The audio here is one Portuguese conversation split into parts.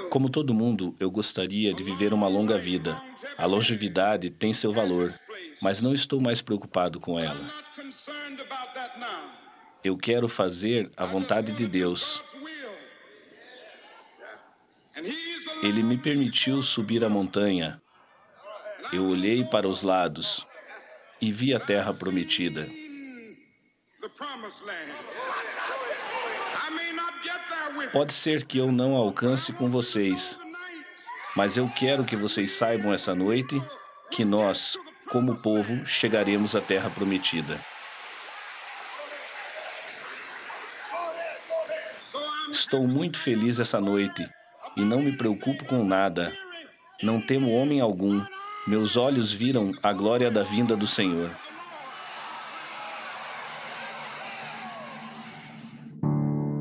Como todo mundo, eu gostaria de viver uma longa vida. A longevidade tem seu valor, mas não estou mais preocupado com ela. Eu quero fazer a vontade de Deus. Ele me permitiu subir a montanha. Eu olhei para os lados e vi a terra prometida. Pode ser que eu não alcance com vocês, mas eu quero que vocês saibam essa noite que nós, como povo, chegaremos à terra prometida. Estou muito feliz essa noite e não me preocupo com nada. Não temo homem algum. Meus olhos viram a glória da vinda do Senhor.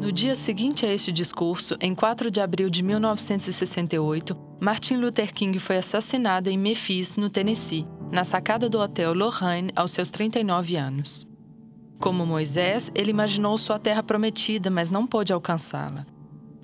No dia seguinte a este discurso, em 4 de abril de 1968, Martin Luther King foi assassinado em Memphis, no Tennessee, na sacada do Hotel Lorraine, aos seus 39 anos. Como Moisés, ele imaginou sua terra prometida, mas não pôde alcançá-la.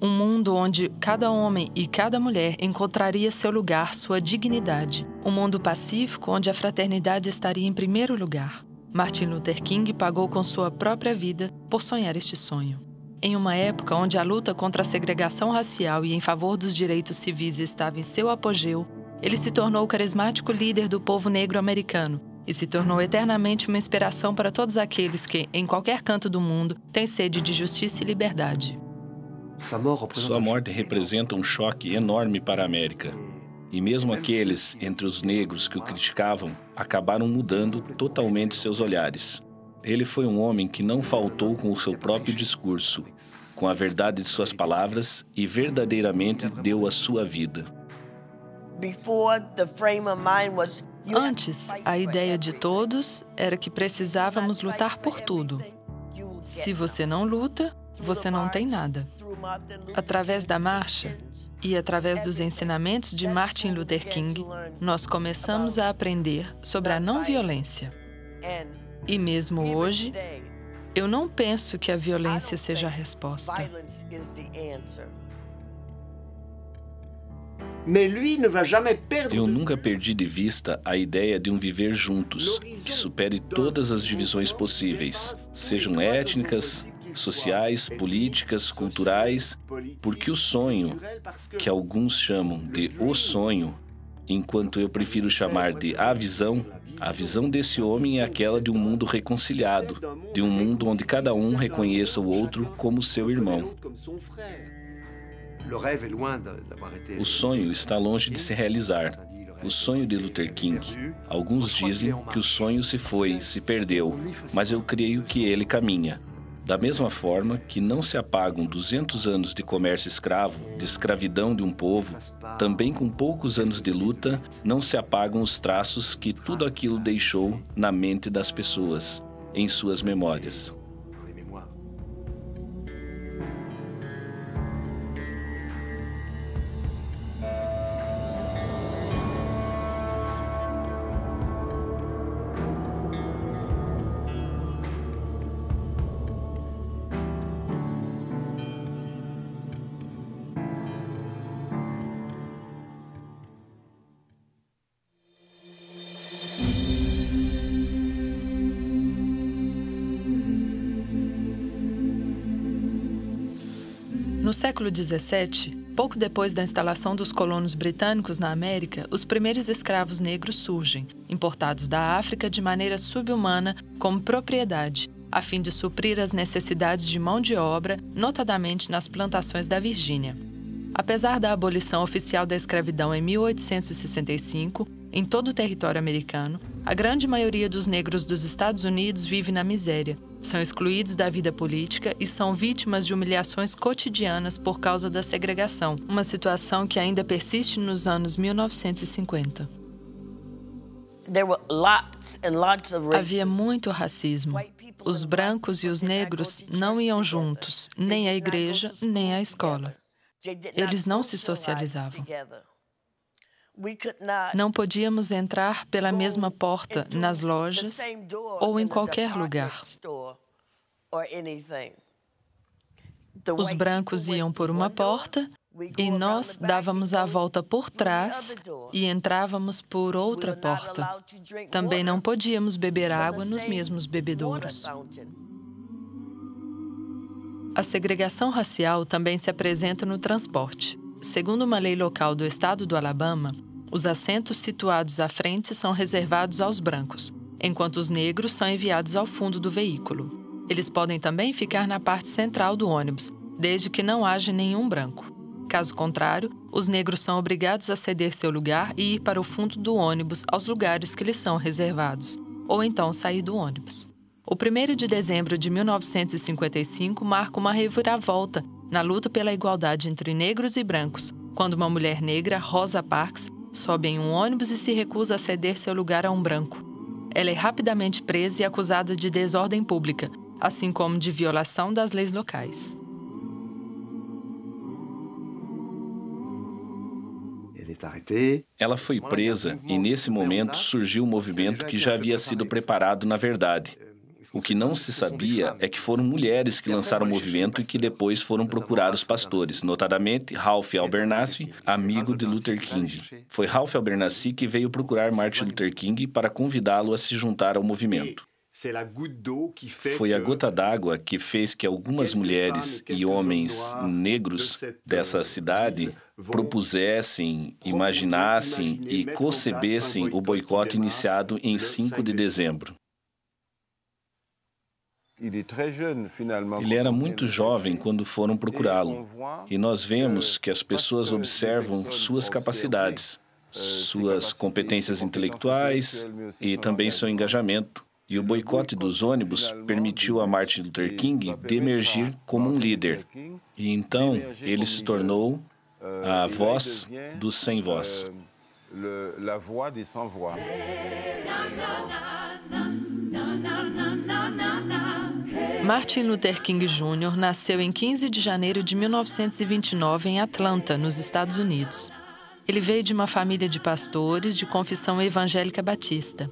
Um mundo onde cada homem e cada mulher encontraria seu lugar, sua dignidade. Um mundo pacífico onde a fraternidade estaria em primeiro lugar. Martin Luther King pagou com sua própria vida por sonhar este sonho. Em uma época onde a luta contra a segregação racial e em favor dos direitos civis estava em seu apogeu, ele se tornou o carismático líder do povo negro americano e se tornou eternamente uma inspiração para todos aqueles que, em qualquer canto do mundo, têm sede de justiça e liberdade. Sua morte representa um choque enorme para a América. E mesmo aqueles entre os negros que o criticavam acabaram mudando totalmente seus olhares. Ele foi um homem que não faltou com o seu próprio discurso, com a verdade de suas palavras e verdadeiramente deu a sua vida. Antes, a ideia de todos era que precisávamos lutar por tudo. Se você não luta, você não tem nada. Através da marcha e através dos ensinamentos de Martin Luther King, nós começamos a aprender sobre a não violência. E mesmo hoje, eu não penso que a violência seja a resposta. Eu nunca perdi de vista a ideia de um viver juntos, que supere todas as divisões possíveis, sejam étnicas, sociais, políticas, culturais, porque o sonho, que alguns chamam de o sonho, enquanto eu prefiro chamar de a visão desse homem é aquela de um mundo reconciliado, de um mundo onde cada um reconheça o outro como seu irmão. O sonho está longe de se realizar. O sonho de Luther King. Alguns dizem que o sonho se foi, se perdeu, mas eu creio que ele caminha. Da mesma forma que não se apagam 200 anos de comércio escravo, de escravidão de um povo, também com poucos anos de luta, não se apagam os traços que tudo aquilo deixou na mente das pessoas, em suas memórias. No século XVII, pouco depois da instalação dos colonos britânicos na América, os primeiros escravos negros surgem, importados da África de maneira subhumana como propriedade, a fim de suprir as necessidades de mão de obra, notadamente nas plantações da Virgínia. Apesar da abolição oficial da escravidão em 1865, em todo o território americano, a grande maioria dos negros dos Estados Unidos vive na miséria, são excluídos da vida política e são vítimas de humilhações cotidianas por causa da segregação, uma situação que ainda persiste nos anos 1950. Havia muito racismo. Os brancos e os negros não iam juntos, nem à igreja, nem à escola. Eles não se socializavam. Não podíamos entrar pela mesma porta nas lojas ou em qualquer lugar. Os brancos iam por uma porta e nós dávamos a volta por trás e entrávamos por outra porta. Também não podíamos beber água nos mesmos bebedouros. A segregação racial também se apresenta no transporte. Segundo uma lei local do estado do Alabama, os assentos situados à frente são reservados aos brancos, enquanto os negros são enviados ao fundo do veículo. Eles podem também ficar na parte central do ônibus, desde que não haja nenhum branco. Caso contrário, os negros são obrigados a ceder seu lugar e ir para o fundo do ônibus aos lugares que lhes são reservados, ou então sair do ônibus. O 1º de dezembro de 1955 marca uma reviravolta na luta pela igualdade entre negros e brancos, quando uma mulher negra, Rosa Parks, sobe em um ônibus e se recusa a ceder seu lugar a um branco. Ela é rapidamente presa e acusada de desordem pública, assim como de violação das leis locais. Ela foi presa e, nesse momento, surgiu um movimento que já havia sido preparado na verdade. O que não se sabia é que foram mulheres que lançaram o movimento e que depois foram procurar os pastores, notadamente Ralph Abernathy, amigo de Luther King. Foi Ralph Abernathy que veio procurar Martin Luther King para convidá-lo a se juntar ao movimento. Foi a gota d'água que fez que algumas mulheres e homens negros dessa cidade propusessem, imaginassem e concebessem o boicote iniciado em 5 de dezembro. Ele era muito jovem quando foram procurá-lo, e nós vemos que as pessoas observam suas capacidades, suas competências intelectuais e também seu engajamento. E o boicote dos ônibus permitiu a Martin Luther King de emergir como um líder. E então ele se tornou a voz dos sem voz. Martin Luther King Jr. nasceu em 15 de janeiro de 1929 em Atlanta, nos Estados Unidos. Ele veio de uma família de pastores de confissão evangélica batista.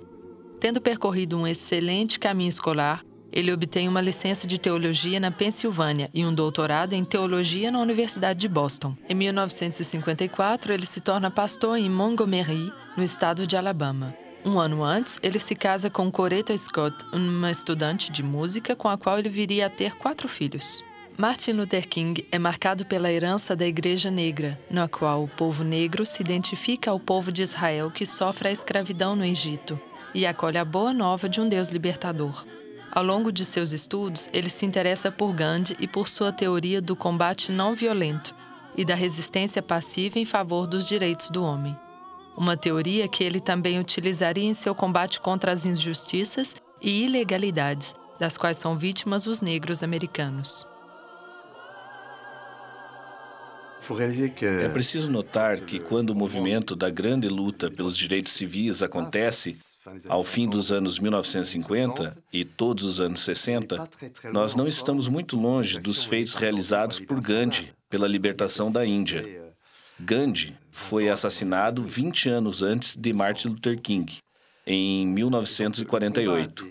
Tendo percorrido um excelente caminho escolar, ele obtém uma licença de teologia na Pensilvânia e um doutorado em teologia na Universidade de Boston. Em 1954, ele se torna pastor em Montgomery, no estado de Alabama. Um ano antes, ele se casa com Coretta Scott, uma estudante de música com a qual ele viria a ter 4 filhos. Martin Luther King é marcado pela herança da Igreja Negra, na qual o povo negro se identifica ao povo de Israel que sofre a escravidão no Egito e acolhe a boa nova de um Deus libertador. Ao longo de seus estudos, ele se interessa por Gandhi e por sua teoria do combate não violento e da resistência passiva em favor dos direitos do homem. Uma teoria que ele também utilizaria em seu combate contra as injustiças e ilegalidades, das quais são vítimas os negros americanos. É preciso notar que quando o movimento da grande luta pelos direitos civis acontece, ao fim dos anos 1950 e todos os anos 60, nós não estamos muito longe dos feitos realizados por Gandhi pela libertação da Índia. Gandhi foi assassinado 20 anos antes de Martin Luther King, em 1948.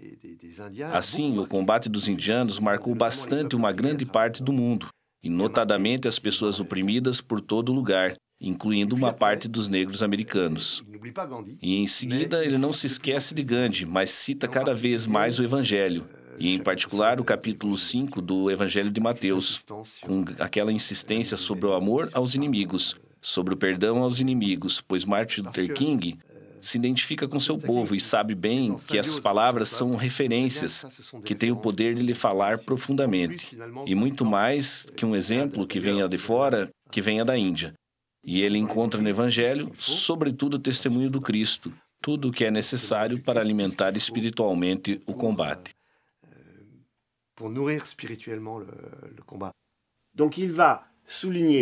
Assim, o combate dos indianos marcou bastante uma grande parte do mundo, e notadamente as pessoas oprimidas por todo lugar, incluindo uma parte dos negros americanos. E em seguida, ele não se esquece de Gandhi, mas cita cada vez mais o Evangelho, e em particular o capítulo 5 do Evangelho de Mateus, com aquela insistência sobre o amor aos inimigos, sobre o perdão aos inimigos, pois Martin Luther King se identifica com seu povo e sabe bem que essas palavras são referências que têm o poder de lhe falar profundamente. E muito mais que um exemplo que venha de fora, que venha da Índia. E ele encontra no Evangelho, sobretudo, o testemunho do Cristo, tudo o que é necessário para alimentar espiritualmente o combate.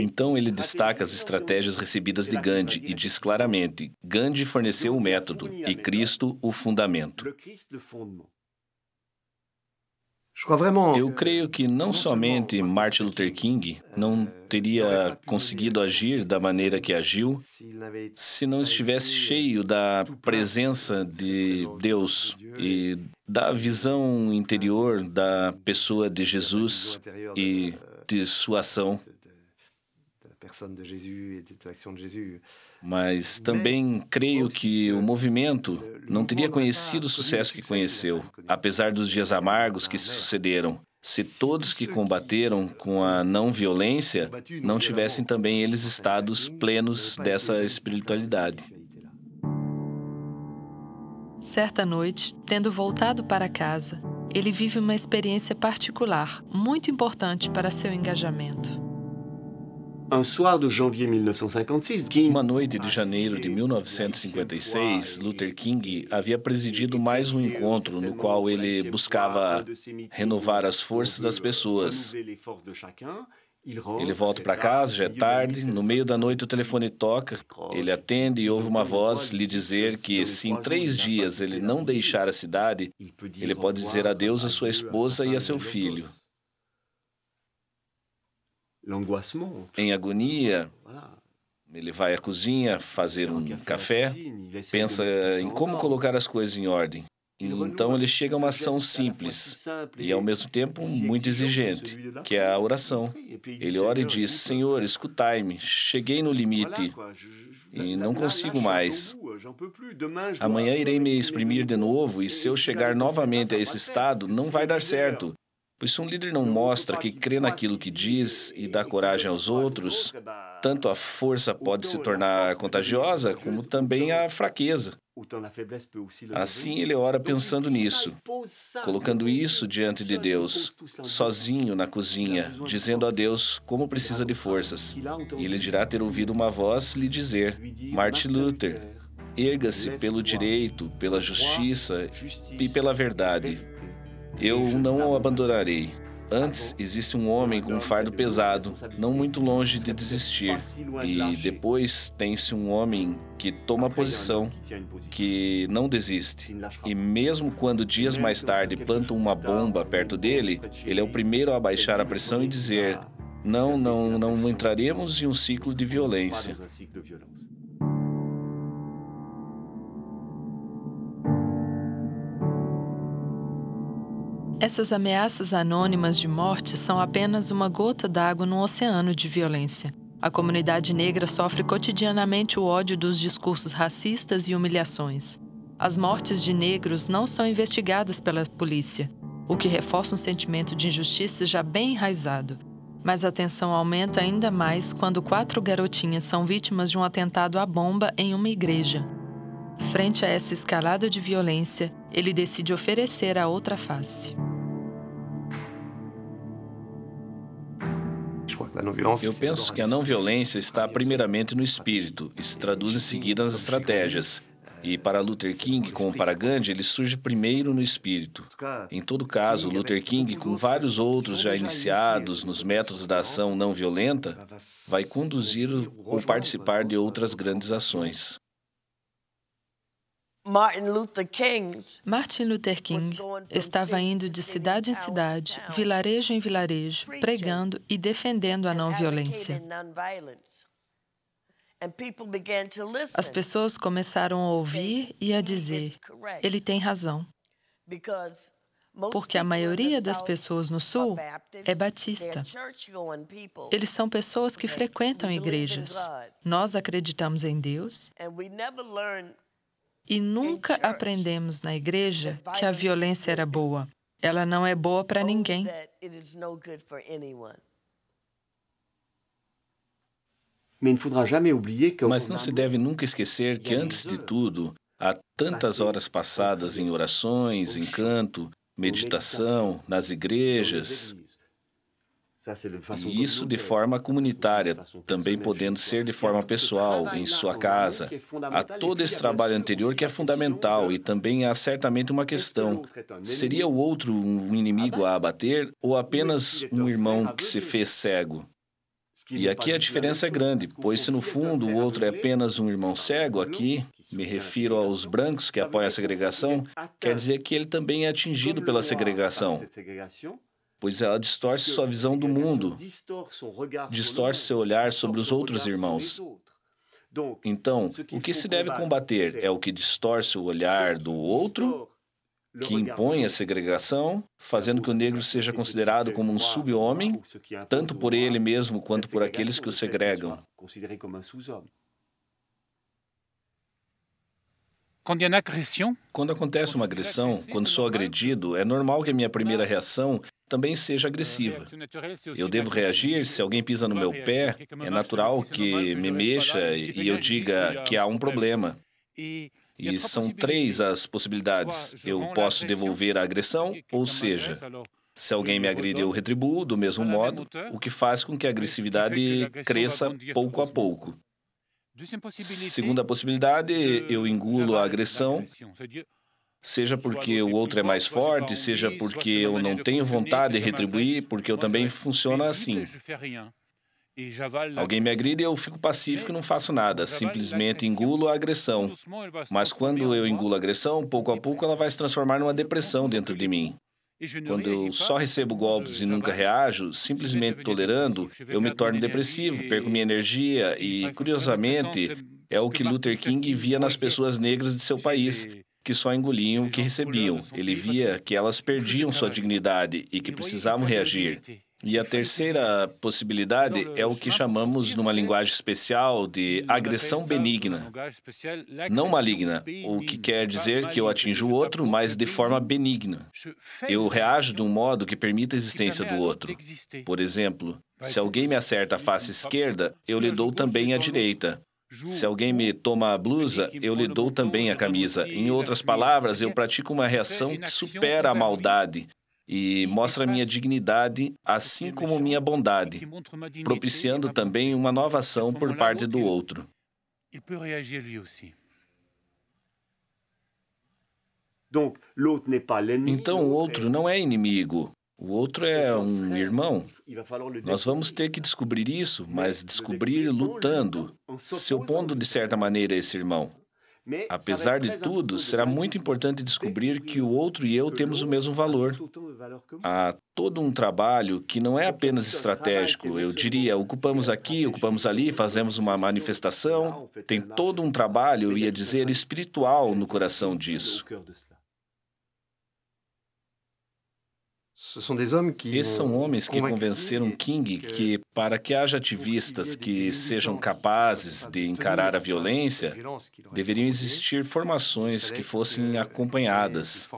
Então ele destaca as estratégias recebidas de Gandhi e diz claramente: Gandhi forneceu o método e Cristo o fundamento. Eu creio que não somente Martin Luther King não teria conseguido agir da maneira que agiu se não estivesse cheio da presença de Deus e da visão interior da pessoa de Jesus e de sua ação. Mas também creio que o movimento não teria conhecido o sucesso que conheceu, apesar dos dias amargos que se sucederam, se todos que combateram com a não-violência não tivessem também eles estados plenos dessa espiritualidade. Certa noite, tendo voltado para casa, ele vive uma experiência particular, muito importante para seu engajamento. Uma noite de janeiro de 1956, Luther King havia presidido mais um encontro no qual ele buscava renovar as forças das pessoas. Ele volta para casa, já é tarde, no meio da noite o telefone toca, ele atende e ouve uma voz lhe dizer que se em 3 dias ele não deixar a cidade, ele pode dizer adeus à sua esposa e a seu filho. Em agonia, ele vai à cozinha fazer um café, pensa em como colocar as coisas em ordem. E então ele chega a uma ação simples e, ao mesmo tempo, muito exigente, que é a oração. Ele ora e diz: Senhor, escutai-me, cheguei no limite e não consigo mais. Amanhã irei me exprimir de novo e, se eu chegar novamente a esse estado, não vai dar certo. Pois se um líder não mostra que crê naquilo que diz e dá coragem aos outros, tanto a força pode se tornar contagiosa, como também a fraqueza. Assim ele ora pensando nisso, colocando isso diante de Deus, sozinho na cozinha, dizendo a Deus como precisa de forças. E ele dirá ter ouvido uma voz lhe dizer: Martin Luther, erga-se pelo direito, pela justiça e pela verdade. Eu não o abandonarei. Antes, existe um homem com um fardo pesado, não muito longe de desistir. E depois tem-se um homem que toma posição, que não desiste. E mesmo quando dias mais tarde plantam uma bomba perto dele, ele é o primeiro a baixar a pressão e dizer: não entraremos em um ciclo de violência. Essas ameaças anônimas de morte são apenas uma gota d'água no oceano de violência. A comunidade negra sofre cotidianamente o ódio dos discursos racistas e humilhações. As mortes de negros não são investigadas pela polícia, o que reforça um sentimento de injustiça já bem enraizado. Mas a tensão aumenta ainda mais quando 4 garotinhas são vítimas de um atentado à bomba em uma igreja. Frente a essa escalada de violência, ele decide oferecer a outra face. Eu penso que a não-violência está primeiramente no espírito e se traduz em seguida nas estratégias. E para Luther King, como para Gandhi, ele surge primeiro no espírito. Em todo caso, Luther King, com vários outros já iniciados nos métodos da ação não violenta, vai conduzir ou participar de outras grandes ações. Martin Luther King estava indo de cidade em cidade, vilarejo em vilarejo, pregando e defendendo a não-violência. As pessoas começaram a ouvir e a dizer: ele tem razão. Porque a maioria das pessoas no Sul é batista. Eles são pessoas que frequentam igrejas. Nós acreditamos em Deus e nunca aprendemos na igreja que a violência era boa. Ela não é boa para ninguém. Mas não se deve nunca esquecer que, antes de tudo, tantas horas passadas em orações, em canto, meditação, nas igrejas, e isso de forma comunitária, também podendo ser de forma pessoal, em sua casa. Há todo esse trabalho anterior que é fundamental e também há certamente uma questão. Seria o outro um inimigo a abater ou apenas um irmão que se fez cego? E aqui a diferença é grande, pois se no fundo o outro é apenas um irmão cego, aqui, me refiro aos brancos que apoiam a segregação, quer dizer que ele também é atingido pela segregação, pois ela distorce sua visão do mundo, distorce seu olhar sobre os outros irmãos. Então, o que se deve combater é o que distorce o olhar do outro, que impõe a segregação, fazendo que o negro seja considerado como um sub-homem, tanto por ele mesmo quanto por aqueles que o segregam. Quando acontece uma agressão, quando sou agredido, é normal que a minha primeira reação também seja agressiva. Eu devo reagir se alguém pisa no meu pé, é natural que me mexa e eu diga que há um problema. E são três as possibilidades. Eu posso devolver a agressão, ou seja, se alguém me agride, eu retribuo do mesmo modo, o que faz com que a agressividade cresça pouco a pouco. Segunda possibilidade, eu engulo a agressão, seja porque o outro é mais forte, seja porque eu não tenho vontade de retribuir, porque eu também funciono assim. Alguém me agride, eu fico pacífico e não faço nada, simplesmente engulo a agressão. Mas quando eu engulo a agressão, pouco a pouco ela vai se transformar numa depressão dentro de mim. Quando eu só recebo golpes e nunca reajo, simplesmente tolerando, eu me torno depressivo, perco minha energia e, curiosamente, é o que Luther King via nas pessoas negras de seu país, que só engoliam o que recebiam. Ele via que elas perdiam sua dignidade e que precisavam reagir. E a terceira possibilidade é o que chamamos, numa linguagem especial, de agressão benigna, não maligna, o que quer dizer que eu atinjo o outro, mas de forma benigna. Eu reajo de um modo que permita a existência do outro. Por exemplo, se alguém me acerta a face esquerda, eu lhe dou também a direita. Se alguém me toma a blusa, eu lhe dou também a camisa. Em outras palavras, eu pratico uma reação que supera a maldade e mostra minha dignidade, assim como minha bondade, propiciando também uma nova ação por parte do outro. Então, o outro não é inimigo, o outro é um irmão. Nós vamos ter que descobrir isso, mas descobrir lutando, se opondo de certa maneira a esse irmão. Apesar de tudo, será muito importante descobrir que o outro e eu temos o mesmo valor. Há todo um trabalho que não é apenas estratégico. Eu diria, ocupamos aqui, ocupamos ali, fazemos uma manifestação. Tem todo um trabalho, eu ia dizer, espiritual no coração disso. Esses são homens que convenceram King que, para que haja ativistas que sejam capazes de encarar a violência, deveriam existir formações que fossem acompanhadas.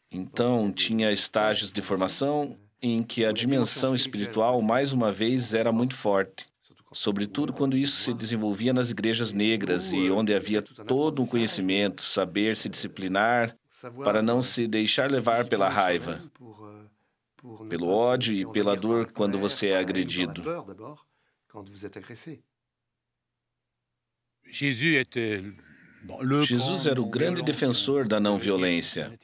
Então, tinha estágios de formação em que a dimensão espiritual, mais uma vez, era muito forte. Sobretudo quando isso se desenvolvia nas igrejas negras e onde havia todo um conhecimento, saber se disciplinar, para não se deixar levar pela raiva, pelo ódio e pela dor quando você é agredido. Jesus era o grande defensor da não violência.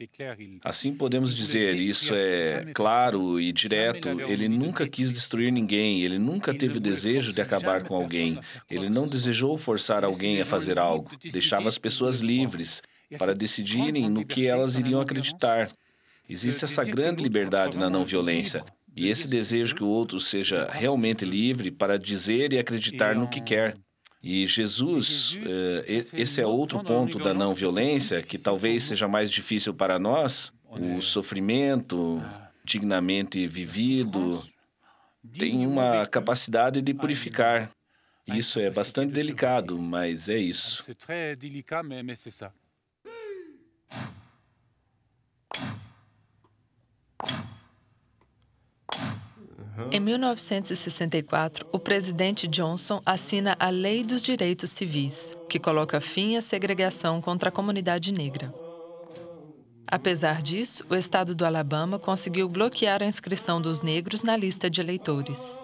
Assim podemos dizer, isso é claro e direto. Ele nunca quis destruir ninguém, ele nunca teve o desejo de acabar com alguém. Ele não desejou forçar alguém a fazer algo, deixava as pessoas livres para decidirem no que elas iriam acreditar. Existe essa grande liberdade na não violência, e esse desejo que o outro seja realmente livre para dizer e acreditar no que quer. E Jesus, esse é outro ponto da não violência, que talvez seja mais difícil para nós, o sofrimento dignamente vivido, tem uma capacidade de purificar. Isso é bastante delicado, mas é isso. Em 1964, o presidente Johnson assina a Lei dos Direitos Civis, que coloca fim à segregação contra a comunidade negra. Apesar disso, o estado do Alabama conseguiu bloquear a inscrição dos negros na lista de eleitores.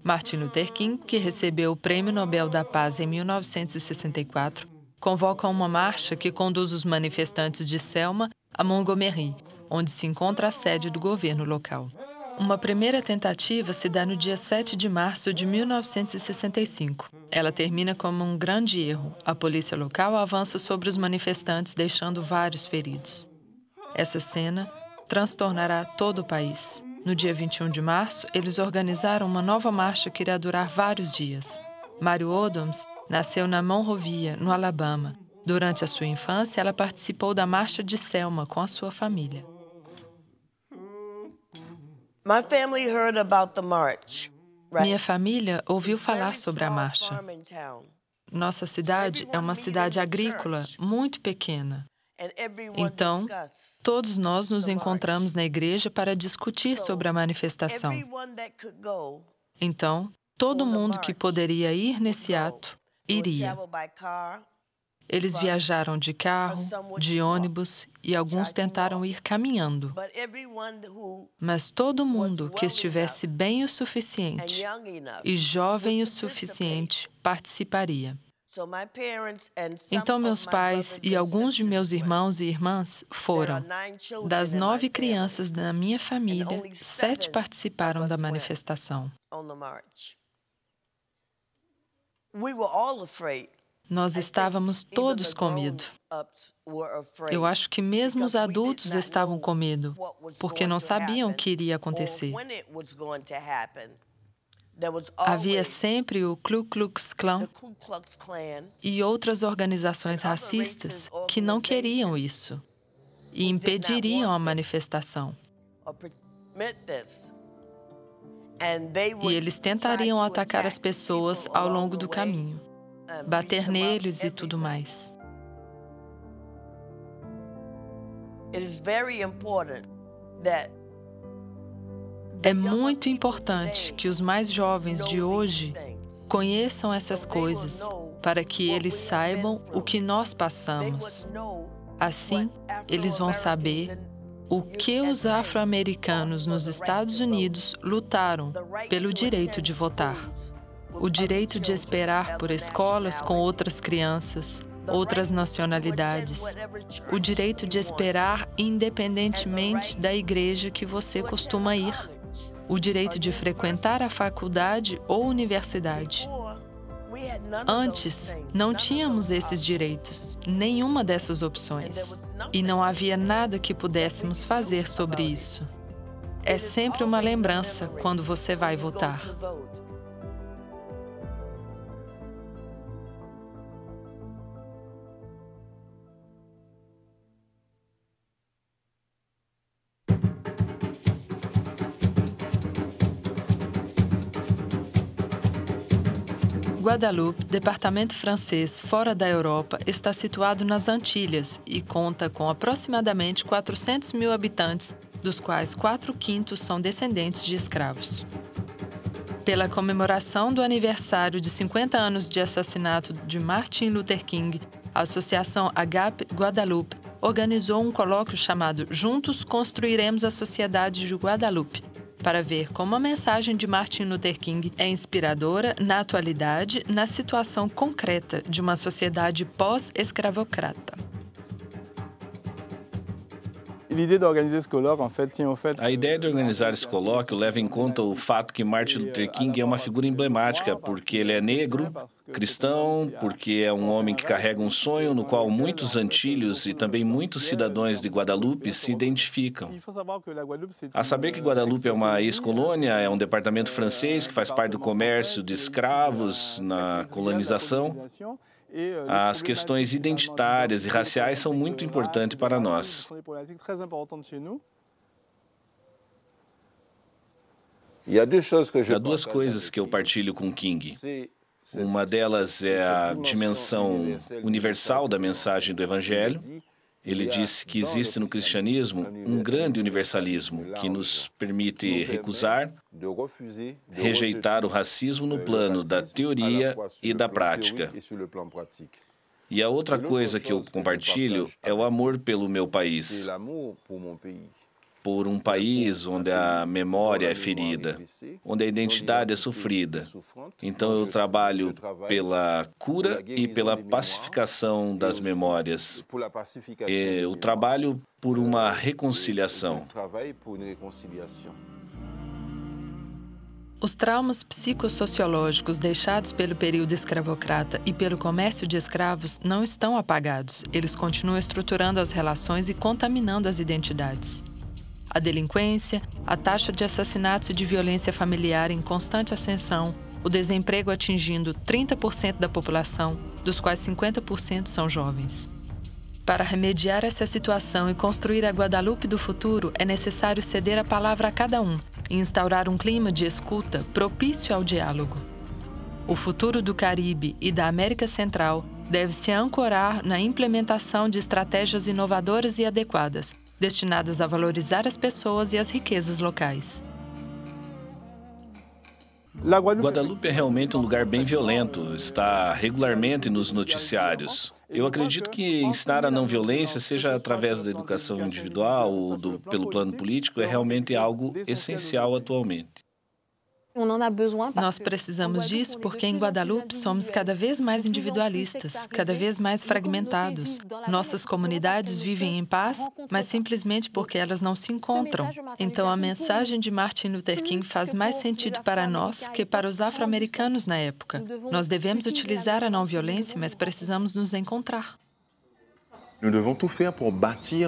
Martin Luther King, que recebeu o Prêmio Nobel da Paz em 1964, convoca uma marcha que conduz os manifestantes de Selma a Montgomery, onde se encontra a sede do governo local. Uma primeira tentativa se dá no dia 7 de março de 1965. Ela termina como um grande erro. A polícia local avança sobre os manifestantes, deixando vários feridos. Essa cena transtornará todo o país. No dia 21 de março, eles organizaram uma nova marcha que irá durar vários dias. Mary Odoms nasceu na Monrovia, no Alabama. Durante a sua infância, ela participou da Marcha de Selma com a sua família. Minha família ouviu falar sobre a marcha. Nossa cidade é uma cidade agrícola muito pequena. Então, todos nós nos encontramos na igreja para discutir sobre a manifestação. Então, todo mundo que poderia ir nesse ato, iria. Eles viajaram de carro, de ônibus e alguns tentaram ir caminhando. Mas todo mundo que estivesse bem o suficiente e jovem o suficiente participaria. Então, meus pais e alguns de meus irmãos e irmãs foram. Das 9 crianças da minha família, 7 participaram da manifestação. Nós estávamos todos com medo. Eu acho que mesmo os adultos estavam com medo, porque não sabiam o que iria acontecer. Havia sempre o Ku Klux Klan e outras organizações racistas que não queriam isso e impediriam a manifestação. E eles tentariam atacar as pessoas ao longo do caminho, bater neles e tudo mais. É muito importante que os mais jovens de hoje conheçam essas coisas, para que eles saibam o que nós passamos. Assim, eles vão saber o que os afro-americanos nos Estados Unidos lutaram pelo direito de votar. O direito de esperar por escolas com outras crianças, outras nacionalidades. O direito de esperar independentemente da igreja que você costuma ir. O direito de frequentar a faculdade ou universidade. Antes, não tínhamos esses direitos, nenhuma dessas opções. E não havia nada que pudéssemos fazer sobre isso. É sempre uma lembrança quando você vai votar. Guadeloupe, departamento francês fora da Europa, está situado nas Antilhas e conta com aproximadamente 400 mil habitantes, dos quais 4/5 são descendentes de escravos. Pela comemoração do aniversário de 50 anos de assassinato de Martin Luther King, a Associação Agape Guadeloupe organizou um colóquio chamado Juntos Construiremos a Sociedade de Guadeloupe, para ver como a mensagem de Martin Luther King é inspiradora na atualidade, na situação concreta de uma sociedade pós-escravocrata. A ideia de organizar esse colóquio leva em conta o fato que Martin Luther King é uma figura emblemática, porque ele é negro, cristão, porque é um homem que carrega um sonho no qual muitos antilhos e também muitos cidadãos de Guadalupe se identificam. A saber que Guadalupe é uma ex-colônia, é um departamento francês que faz parte do comércio de escravos na colonização. As questões identitárias e raciais são muito importantes para nós. Há 2 coisas que eu partilho com King. Uma delas é a dimensão universal da mensagem do Evangelho Ele disse que existe no cristianismo um grande universalismo que nos permite recusar, rejeitar o racismo no plano da teoria e da prática. E a outra coisa que eu compartilho é o amor pelo meu país, por um país onde a memória é ferida, onde a identidade é sofrida. Então eu trabalho pela cura e pela pacificação das memórias. Eu trabalho por uma reconciliação. Os traumas psicossociológicos deixados pelo período escravocrata e pelo comércio de escravos não estão apagados. Eles continuam estruturando as relações e contaminando as identidades. A delinquência, a taxa de assassinatos e de violência familiar em constante ascensão, o desemprego atingindo 30% da população, dos quais 50% são jovens. Para remediar essa situação e construir a Guadalupe do futuro, é necessário ceder a palavra a cada um e instaurar um clima de escuta propício ao diálogo. O futuro do Caribe e da América Central deve se ancorar na implementação de estratégias inovadoras e adequadas, destinadas a valorizar as pessoas e as riquezas locais. Guadalupe é realmente um lugar bem violento, está regularmente nos noticiários. Eu acredito que ensinar a não violência, seja através da educação individual ou pelo plano político, é realmente algo essencial atualmente. Nós precisamos disso porque em Guadalupe somos cada vez mais individualistas, cada vez mais fragmentados. Nossas comunidades vivem em paz, mas simplesmente porque elas não se encontram. Então a mensagem de Martin Luther King faz mais sentido para nós que para os afro-americanos na época. Nós devemos utilizar a não violência, mas precisamos nos encontrar.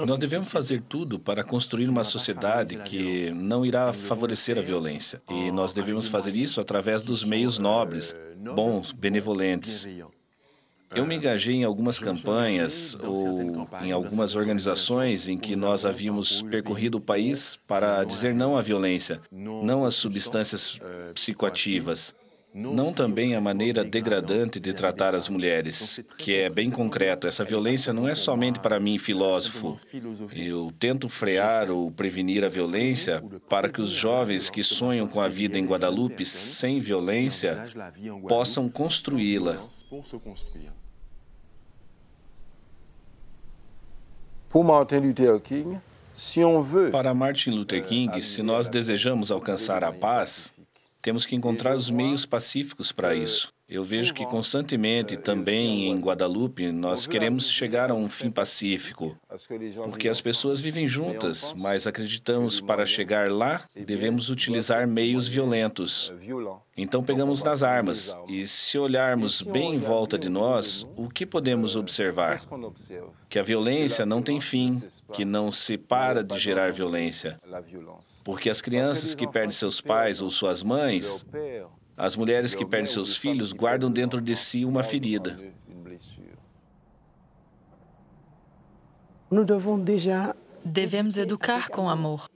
Nós devemos fazer tudo para construir uma sociedade que não irá favorecer a violência. E nós devemos fazer isso através dos meios nobres, bons, benevolentes. Eu me engajei em algumas campanhas ou em algumas organizações em que nós havíamos percorrido o país para dizer não à violência, não às substâncias psicoativas, não também a maneira degradante de tratar as mulheres, que é bem concreto. Essa violência não é somente para mim, filósofo. Eu tento frear ou prevenir a violência para que os jovens que sonham com a vida em Guadalupe sem violência possam construí-la. Para Martin Luther King, se nós desejamos alcançar a paz, temos que encontrar os meios pacíficos para isso. Eu vejo que constantemente, também em Guadalupe, nós queremos chegar a um fim pacífico, porque as pessoas vivem juntas, mas acreditamos para chegar lá, devemos utilizar meios violentos. Então pegamos nas armas, e se olharmos bem em volta de nós, o que podemos observar? Que a violência não tem fim, que não se para de gerar violência. Porque as crianças que perdem seus pais ou suas mães, as mulheres que perdem seus filhos guardam dentro de si uma ferida. Devemos educar com amor.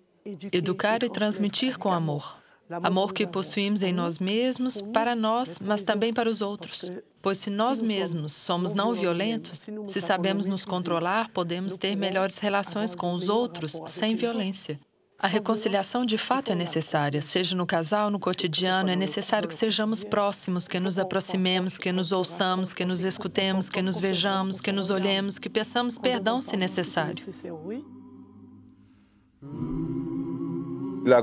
Educar e transmitir com amor. Amor que possuímos em nós mesmos, para nós, mas também para os outros. Pois se nós mesmos somos não violentos, se sabemos nos controlar, podemos ter melhores relações com os outros sem violência. A reconciliação de fato é necessária, seja no casal, no cotidiano, é necessário que sejamos próximos, que nos aproximemos, que nos ouçamos, que nos escutemos, que nos vejamos, que nos olhemos, que peçamos perdão se necessário. A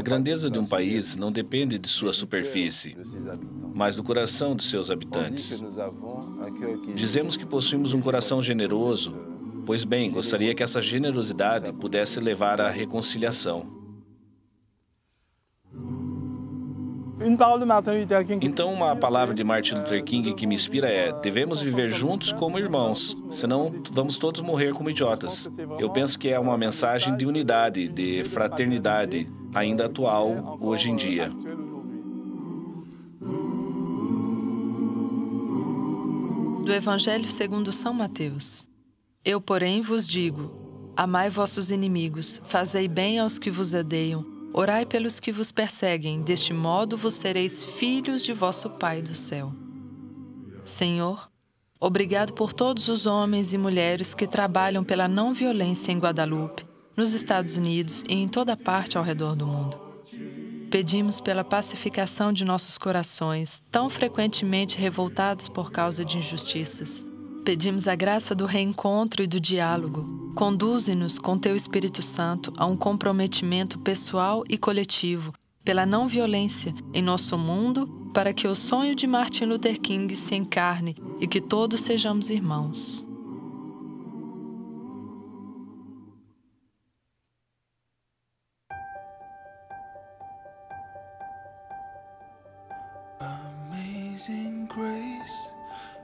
grandeza de um país não depende de sua superfície, mas do coração de seus habitantes. Dizemos que possuímos um coração generoso. Pois bem, gostaria que essa generosidade pudesse levar à reconciliação. Então, uma palavra de Martin Luther King que me inspira é: devemos viver juntos como irmãos, senão vamos todos morrer como idiotas. Eu penso que é uma mensagem de unidade, de fraternidade, ainda atual hoje em dia. Do Evangelho segundo São Mateus. Eu, porém, vos digo, amai vossos inimigos, fazei bem aos que vos odeiam, orai pelos que vos perseguem, deste modo vos sereis filhos de vosso Pai do céu. Senhor, Obrigado por todos os homens e mulheres que trabalham pela não violência em Guadalupe, nos Estados Unidos e em toda parte ao redor do mundo. Pedimos pela pacificação de nossos corações, tão frequentemente revoltados por causa de injustiças. Pedimos a graça do reencontro e do diálogo. Conduze-nos com Teu Espírito Santo a um comprometimento pessoal e coletivo pela não violência em nosso mundo, para que o sonho de Martin Luther King se encarne e que todos sejamos irmãos. Amazing grace,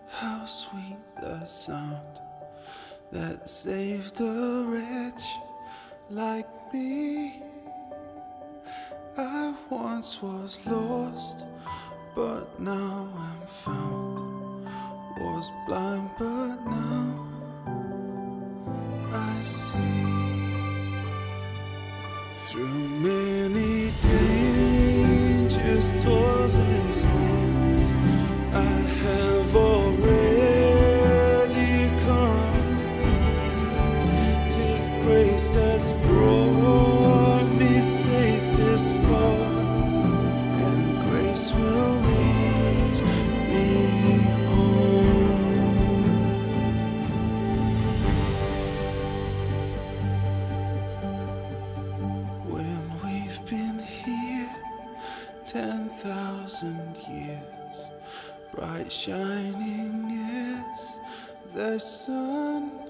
how sweet the sound that saved a wretch like me. I once was lost, but now am found. Was blind, but now I see. Through many dangers, toils and snares, I have already come. 'Tis grace that's brought me safe this far, and grace will lead me home. When we've been here 10,000 years, bright shining as the sun.